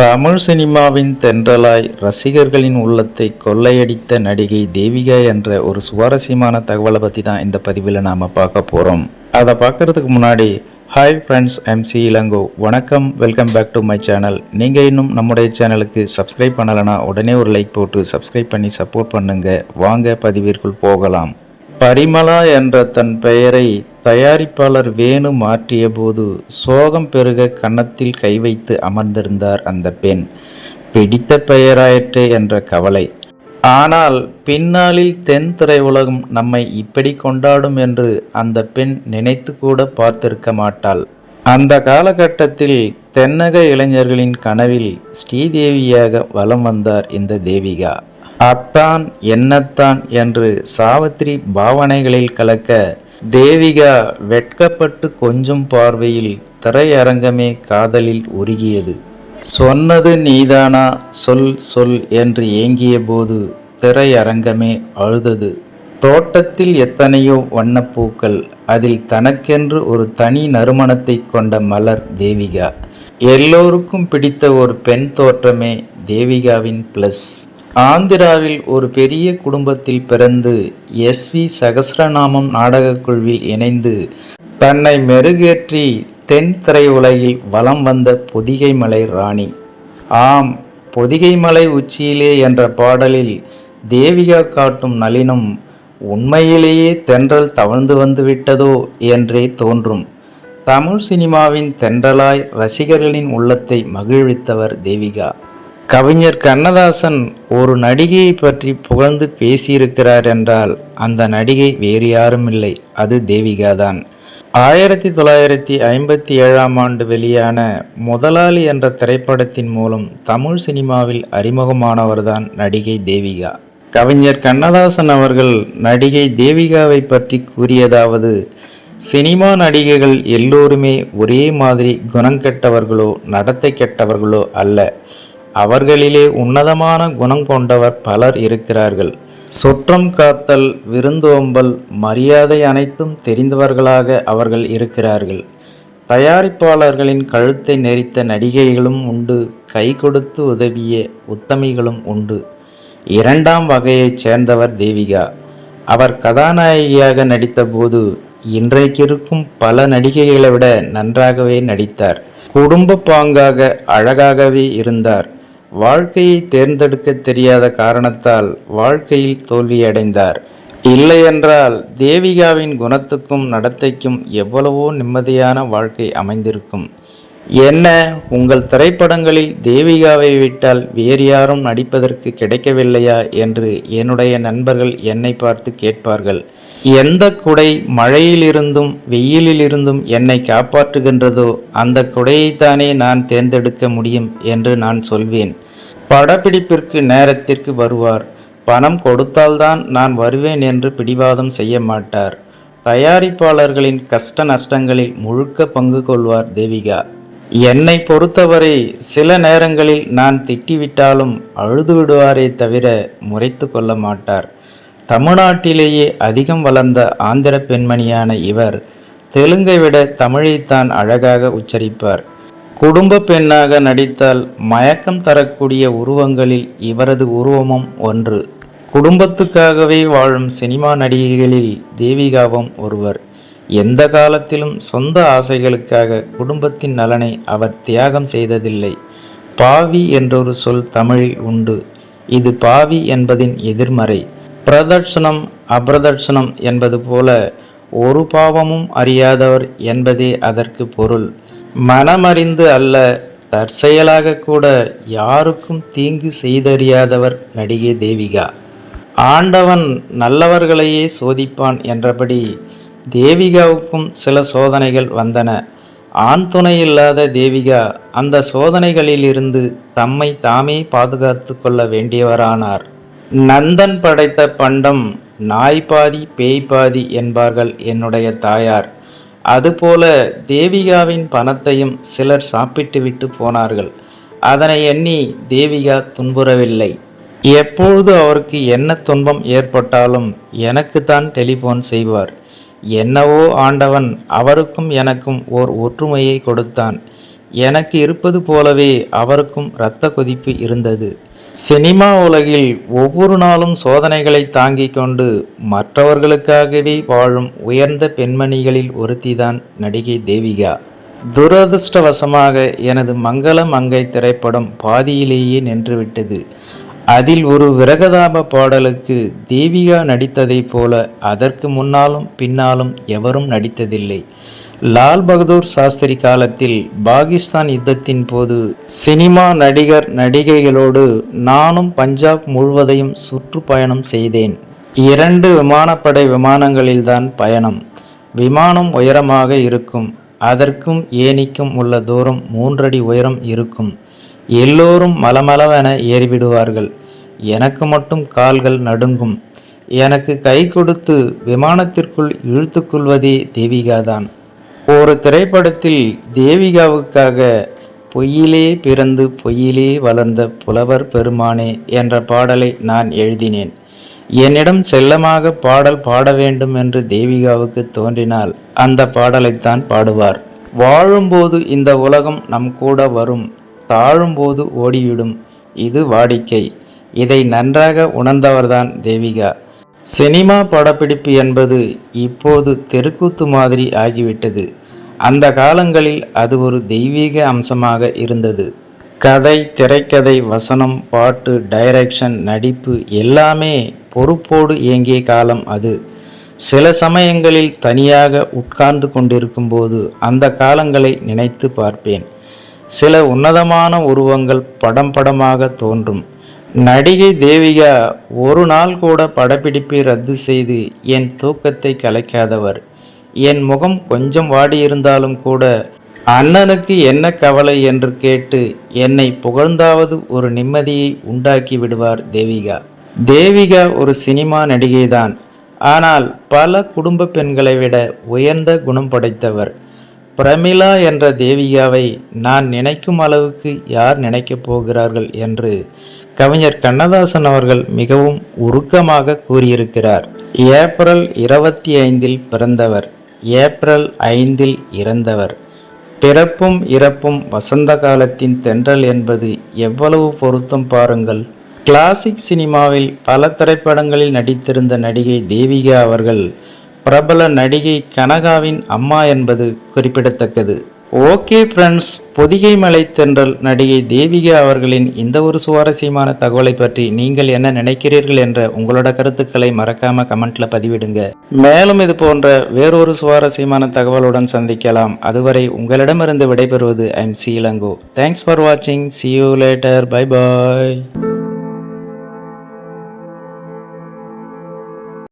தமிழ் சினிமாவின் தென்றலாய் ரசிகர்களின் உள்ளத்தை கொள்ளையடித்த நடிகை தேவிகா என்ற ஒரு சுவாரஸ்யமான தகவலை பற்றி தான் இந்த பதிவில் நாம் பார்க்க போகிறோம். அதை பார்க்குறதுக்கு முன்னாடி ஹாய் ஃப்ரெண்ட்ஸ், MC இளங்கோ. வணக்கம், welcome back to my channel. நீங்கள் இன்னும் நம்முடைய சேனலுக்கு சப்ஸ்கிரைப் பண்ணலைன்னா உடனே ஒரு லைக் போட்டு சப்ஸ்கிரைப் பண்ணி சப்போர்ட் பண்ணுங்க. வாங்க பதிவிற்குள் போகலாம். பரிமளா என்ற தன் பெயரை தயாரிப்பாளர் வேணு மாற்றிய போது சோகம் பெருக கன்னத்தில் கை வைத்து அமர்ந்திருந்தார் அந்த பெண். பிடித்த பெயராயிற்றே என்ற கவலை. ஆனால் பின்னாளில் தென் திரையுலகம் நம்மை இப்படி கொண்டாடும் என்று அந்த பெண் நினைத்து கூட பார்த்திருக்க மாட்டாள். அந்த காலகட்டத்தில் தென்னக இளைஞர்களின் கனவில் ஸ்ரீதேவியாக வலம் வந்தார் இந்த தேவிகா. அத்தான் என்னத்தான் என்று சாவித்திரி பாவனைகளில் கலக்க தேவிகா வெட்கப்பட்டு கொஞ்சம் பார்வையில் திரையரங்கமே காதலில் உருகியது. சொன்னது நீதானா, சொல் சொல் என்று ஏங்கிய போது திரையரங்கமே அழுதது. தோட்டத்தில் எத்தனையோ வண்ணப்பூக்கள், அதில் தனக்கென்று ஒரு தனி நறுமணத்தை கொண்ட மலர் தேவிகா. எல்லோருக்கும் பிடித்த ஒரு பெண் தோற்றமே தேவிகாவின் பிளஸ். ஆந்திராவில் ஒரு பெரிய குடும்பத்தில் பிறந்து SV சகஸ்ரநாமம் நாடகக் குழுவில் இணைந்து தன்னை மெருகேற்றி தென் திரையுலகில் வலம் வந்த பொதிகை மலை ராணி. ஆம், பொதிகை மலை உச்சியிலே என்ற பாடலில் தேவிகா காட்டும் நளினம் உண்மையிலேயே தென்றல் தவழ்ந்து வந்து விட்டதோ என்றே தோன்றும். தமிழ் சினிமாவின் தென்றலாய் ரசிகர்களின் உள்ளத்தை மகிழ்வித்தவர் தேவிகா. கவிஞர் கண்ணதாசன் ஒரு நடிகையை பற்றி புகழ்ந்து பேசியிருக்கிறார் என்றால் அந்த நடிகை வேறு யாரும் இல்லை, அது தேவிகாதான். 1957 வெளியான முதலாளி என்ற திரைப்படத்தின் மூலம் தமிழ் சினிமாவில் அறிமுகமானவர்தான் நடிகை தேவிகா. கவிஞர் கண்ணதாசன் அவர்கள் நடிகை தேவிகாவை பற்றி கூறியதாவது: சினிமா நடிகைகள் எல்லோருமே ஒரே மாதிரி குணங்கெட்டவர்களோ நடத்தை கெட்டவர்களோ அல்ல. அவர்களிலே உன்னதமான குணம் கொண்டவர் பலர் இருக்கிறார்கள். சுற்றம் காத்தல், விருந்தோம்பல், மரியாதை அனைத்தும் தெரிந்தவர்களாக அவர்கள் இருக்கிறார்கள். தயாரிப்பாளர்களின் கழுத்தை நெரித்த நடிகைகளும் உண்டு, கை கொடுத்து உதவிய உத்தமிகளும் உண்டு. இரண்டாம் வகையைச் சேர்ந்தவர் தேவிகா. அவர் கதாநாயகியாக நடித்தபோது இன்றைக்கிருக்கும் பல நடிகைகளை விட நன்றாகவே நடித்தார். குடும்ப பாங்காக அழகாகவே இருந்தார். வாழ்க்கையை தேர்ந்தெடுக்க தெரியாத காரணத்தால் வாழ்க்கையில் தோல்வியடைந்தார். இல்லையென்றால் தேவிகாவின் குணத்துக்கும் நடத்தைக்கும் எவ்வளவோ நிம்மதியான வாழ்க்கை அமைந்திருக்கும். என்ன, உங்கள் திரைப்படங்களில் தேவிகாவை விட்டால் வேறு யாரும் நடிப்பதற்கு கிடைக்கவில்லையா என்று என்னுடைய நண்பர்கள் என்னை பார்த்து கேட்பார்கள். எந்த குடை மழையிலிருந்தும் வெயிலிலிருந்தும் என்னை காப்பாற்றுகின்றதோ அந்த குடையைத்தானே நான் தேர்ந்தெடுக்க முடியும் என்று நான் சொல்வேன். படப்பிடிப்பிற்கு நேரத்திற்கு வருவார். பணம் கொடுத்தால்தான் நான் வருவேன் என்று பிடிவாதம் செய்ய மாட்டார். தயாரிப்பாளர்களின் கஷ்ட நஷ்டங்களில் முழுக்க பங்கு கொள்வார் தேவிகா. என்னை பொறுத்தவரை சில நேரங்களில் நான் திட்டிவிட்டாலும் அழுது விடுவாரே தவிர முறைத்து கொள்ள மாட்டார். தமிழ்நாட்டிலேயே அதிகம் வளர்ந்த ஆந்திர பெண்மணியான இவர் தெலுங்கை விட தமிழைத்தான் அழகாக உச்சரிப்பார். குடும்ப பெண்ணாக நடித்தால் மயக்கம் தரக்கூடிய உருவங்களில் இவரது உருவமும் ஒன்று. குடும்பத்துக்காகவே வாழும் சினிமா நடிகைகளில் தேவிகாவும் ஒருவர். எந்த காலத்திலும் சொந்த ஆசைகளுக்காக குடும்பத்தின் நலனை அவர் தியாகம் செய்ததில்லை. பாவி என்றொரு சொல் தமிழில் உண்டு. இது பாவி என்பதின் எதிர்மறை. பிரதட்சணம் அபிரதட்சணம் என்பது போல ஒரு பாவமும் அறியாதவர் என்பதே அதற்கு பொருள். மனமறிந்து அல்ல, தற்செயலாக கூட யாருக்கும் தீங்கு செய்தறியாதவர் நடிகை தேவிகா. ஆண்டவன் நல்லவர்களையே சோதிப்பான் என்றபடி தேவிகாவுக்கும் சில சோதனைகள் வந்தன. ஆண் துணை இல்லாத தேவிகா அந்த சோதனைகளிலிருந்து தம்மை தாமே பாதுகாத்து கொள்ள வேண்டியவரானார். நந்தன் படைத்த பண்டம் நாய் பாதி பேய் பாதி என்பார்கள் என்னுடைய தாயார். அதுபோல தேவிகாவின் பணத்தையும் சிலர் சாப்பிட்டு விட்டு போனார்கள். அதனை எண்ணி தேவிகா துன்புறவில்லை. எப்பொழுது அவருக்கு என்ன துன்பம் ஏற்பட்டாலும் எனக்குத்தான் டெலிஃபோன் செய்வார். என்னவோ ஆண்டவன் அவருக்கும் எனக்கும் ஓர் ஒற்றுமையை கொடுத்தான். எனக்கு இருப்பது போலவே அவருக்கும் இரத்த கொதிப்பு இருந்தது. சினிமா உலகில் ஒவ்வொரு நாளும் சோதனைகளை தாங்கிக் கொண்டு மற்றவர்களுக்காகவே வாழும் உயர்ந்த பெண்மணிகளில் ஒருத்திதான் நடிகை தேவிகா. துரதிர்ஷ்டவசமாக எனது மங்கள மங்கை திரைப்படம் பாதியிலேயே நின்றுவிட்டது. அதில் ஒரு விரகதாப பாடலுக்கு தேவிகா நடித்ததைப் போல அதற்கு முன்னாலும் பின்னாலும் எவரும் நடித்ததில்லை. லால் பகதூர் சாஸ்திரி காலத்தில் பாகிஸ்தான் யுத்தத்தின் போது சினிமா நடிகர் நடிகைகளோடு நானும் பஞ்சாப் முழுவதையும் சுற்றுப்பயணம் செய்தேன். 2 விமானப்படை விமானங்களில்தான் பயணம். விமானம் உயரமாக இருக்கும். அதற்கும் ஏணிக்கும் உள்ள தூரம் 3 அடி உயரம் இருக்கும். எல்லோரும் மலமளவென ஏறிவிடுவார்கள். எனக்கு மட்டும் கால்கள் நடுங்கும். எனக்கு கை கொடுத்து விமானத்திற்குள் இழுத்துக்கொள்வதே தேவிகாதான். ஒரு திரைப்படத்தில் தேவிகாவுக்காக பொய்யிலே பிறந்து பொய்யிலே வளர்ந்த புலவர் பெருமானே என்ற பாடலை நான் எழுதினேன். என்னிடம் செல்லமாக பாடல் பாட வேண்டும் என்று தேவிகாவுக்கு தோன்றினால் அந்த பாடலைத்தான் பாடுவார். வாழும்போது இந்த உலகம் நம் கூட வரும், தாழும்போது ஓடிவிடும், இது வாடிக்கை. இதை நன்றாக உணர்ந்தவர்தான் தேவிகா. சினிமா படப்பிடிப்பு என்பது இப்போது தெருக்கூத்து மாதிரி ஆகிவிட்டது. அந்த காலங்களில் அது ஒரு தெய்வீக அம்சமாக இருந்தது. கதை, திரைக்கதை, வசனம், பாட்டு, டைரக்ஷன், நடிப்பு எல்லாமே பொறுப்போடு இயங்கிய காலம் அது. சில சமயங்களில் தனியாக உட்கார்ந்து கொண்டிருக்கும் போது அந்த காலங்களை நினைத்து பார்ப்பேன். சில உன்னதமான உருவங்கள் படம் படமாக தோன்றும். நடிகை தேவிகா ஒரு நாள் கூட படப்பிடிப்பை ரத்து செய்து என் தூக்கத்தை கலைக்காதவர். என் முகம் கொஞ்சம் வாடியிருந்தாலும் கூட அண்ணனுக்கு என்ன கவலை என்று கேட்டு என்னை புகழ்ந்தாவது ஒரு நிம்மதியை உண்டாக்கி விடுவார் தேவிகா. தேவிகா ஒரு சினிமா நடிகைதான். ஆனால் பல குடும்ப பெண்களை விட உயர்ந்த குணம் படைத்தவர். பிரமிளா என்ற தேவிகாவை நான் நினைக்கும் அளவுக்கு யார் நினைக்கப் போகிறார்கள் என்று கவிஞர் கண்ணதாசன் அவர்கள் மிகவும் உருக்கமாக கூறியிருக்கிறார். ஏப்ரல் 25 பிறந்தவர், ஏப்ரல் 5 இறந்தவர். பிறப்பும் இறப்பும் வசந்த காலத்தின் தென்றல் என்பது எவ்வளவு பொருத்தம் பாருங்கள். கிளாசிக் சினிமாவில் பல திரைப்படங்களில் நடித்திருந்த நடிகை தேவிகா அவர்கள் பிரபல நடிகை கனகாவின் அம்மா என்பது குறிப்பிடத்தக்கது. ஓகே ஃப்ரெண்ட்ஸ், பொதிகை மலை தென்றல் நடிகை தேவிகா அவர்களின் இந்த ஒரு சுவாரஸ்யமான தகவலை பற்றி நீங்கள் என்ன நினைக்கிறீர்கள் என்ற உங்களோட கருத்துக்களை மறக்காம கமெண்ட்ல பதிவிடுங்க. மேலும் இது போன்ற வேறொரு சுவாரஸ்யமான தகவலுடன் சந்திக்கலாம். அதுவரை உங்களிடமிருந்து விடைபெறுவது I'm C Elango. Thanks for வாட்சிங். See you later. Bye bye.